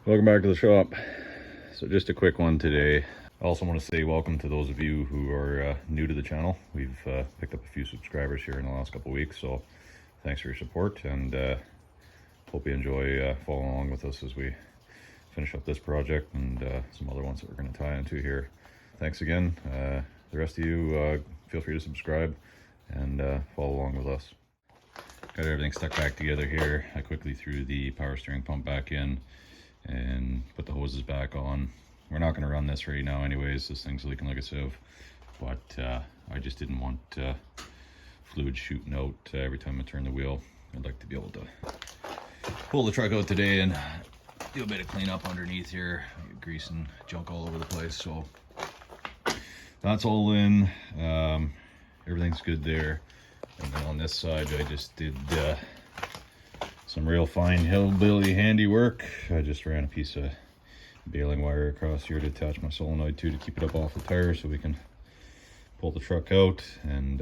Welcome back to the shop. So just a quick one today. I also want to say welcome to those of you who are new to the channel. We've picked up a few subscribers here in the last couple of weeks, so thanks for your support, and hope you enjoy following along with us as we finish up this project and some other ones that we're going to tie into here. Thanks again. The rest of you, feel free to subscribe and follow along with us. Got everything stuck back together here. I quickly threw the power steering pump back in and put the hoses back on. We're not going to run this right now anyways. This thing's leaking like a sieve, but I just didn't want fluid shooting out every time I turn the wheel. I'd like to be able to pull the truck out today and do a bit of cleanup underneath here. Grease and junk all over the place, so that's all in. Everything's good there. And then on this side I just did some real fine hillbilly handiwork. I just ran a piece of baling wire across here to attach my solenoid to keep it up off the tire so we can pull the truck out, and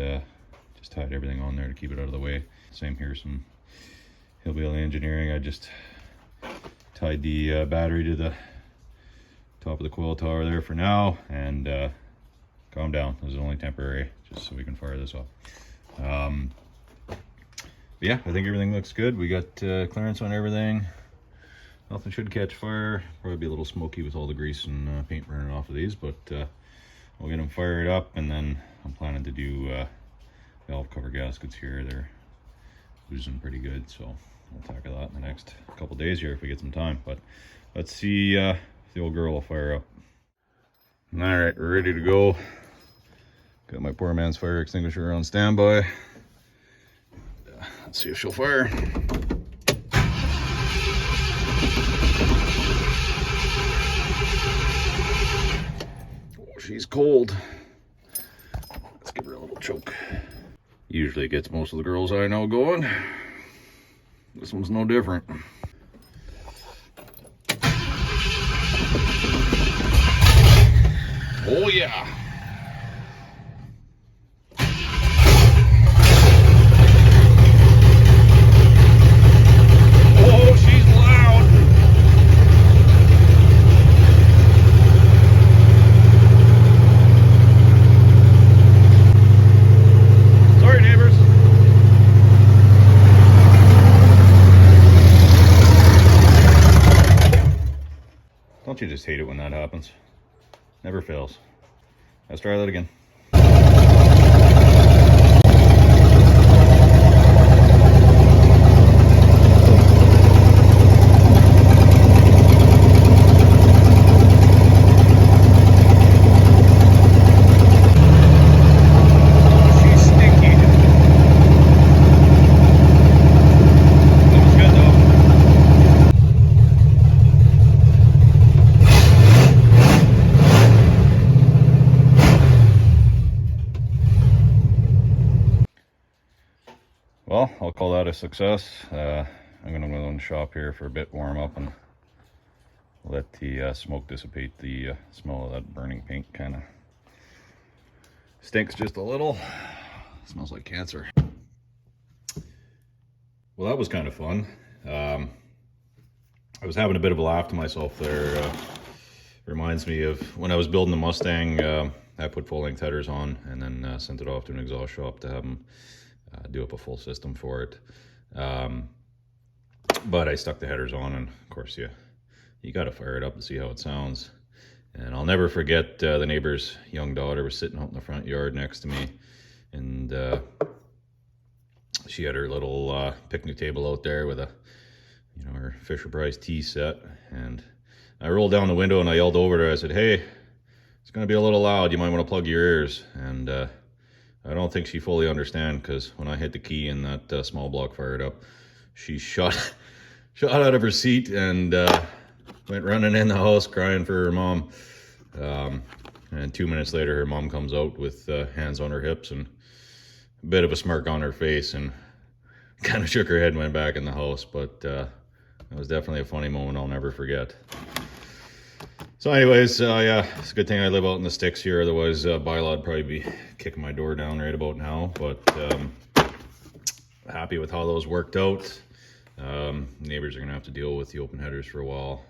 just tied everything on there to keep it out of the way. Same here, some hillbilly engineering. I just tied the battery to the top of the coil tower there for now, and calm down. This is only temporary, just so we can fire this up. Yeah, I think everything looks good. We got clearance on everything. Nothing should catch fire. Probably be a little smoky with all the grease and paint burning off of these, but we'll get them fired up, and then I'm planning to do valve cover gaskets here. They're oozing pretty good, so we'll tackle that in the next couple days here if we get some time. But let's see if the old girl will fire up. All right, we're ready to go. Got my poor man's fire extinguisher on standby. Let's see if she'll fire. Oh, she's cold. Let's give her a little choke. Usually gets most of the girls I know going. This one's no different. Oh yeah. Don't you just hate it when that happens? Never fails. Let's try that again. Well, I'll call that a success. I'm going to go in the shop here for a bit, warm up, and let the smoke dissipate. The smell of that burning paint kind of stinks just a little. Smells like cancer. Well, that was kind of fun. I was having a bit of a laugh to myself there. Reminds me of when I was building the Mustang. I put full-length headers on and then sent it off to an exhaust shop to have them do up a full system for it. But I stuck the headers on, and of course you got to fire it up to see how it sounds. And I'll never forget the neighbor's young daughter was sitting out in the front yard next to me, and she had her little picnic table out there with her Fisher-Price tea set. And I rolled down the window and I yelled over to her. I said, "Hey, it's going to be a little loud. You might want to plug your ears." And I don't think she fully understands, because when I hit the key and that small block fired up, she shot out of her seat and went running in the house crying for her mom. And 2 minutes later, her mom comes out with hands on her hips and a bit of a smirk on her face, and kind of shook her head and went back in the house. But it was definitely a funny moment I'll never forget. So anyways, yeah, it's a good thing I live out in the sticks here. Otherwise, Bylaw would probably be kicking my door down right about now. But happy with how those worked out. Neighbors are going to have to deal with the open headers for a while.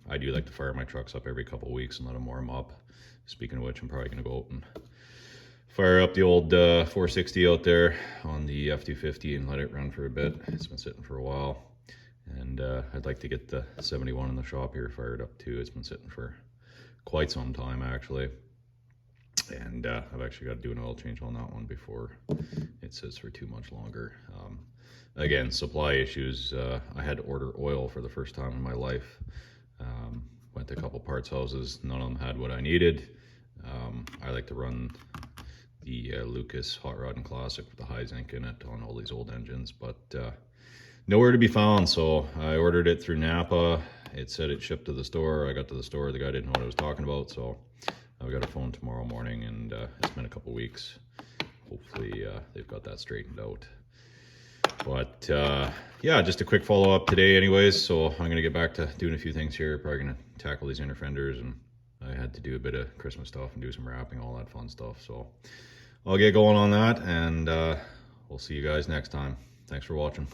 I do like to fire my trucks up every couple of weeks and let them warm up. Speaking of which, I'm probably going to go out and fire up the old 460 out there on the F-250 and let it run for a bit. It's been sitting for a while. And I'd like to get the 71 in the shop here fired up too. It's been sitting for quite some time actually. And I've actually got to do an oil change on that one before it sits for too much longer. Again, supply issues. I had to order oil for the first time in my life. Went to a couple parts houses. None of them had what I needed. I like to run the Lucas Hot Rod and Classic with the high zinc in it on all these old engines, but nowhere to be found. So I ordered it through Napa. It said it shipped to the store. I got to the store. The guy didn't know what I was talking about. So I've got a phone tomorrow morning, and it's been a couple weeks. Hopefully they've got that straightened out. But yeah, just a quick follow up today anyways. So I'm going to get back to doing a few things here. Probably going to tackle these inner fenders, and I had to do a bit of Christmas stuff and do some wrapping, all that fun stuff. So I'll get going on that, and we'll see you guys next time. Thanks for watching.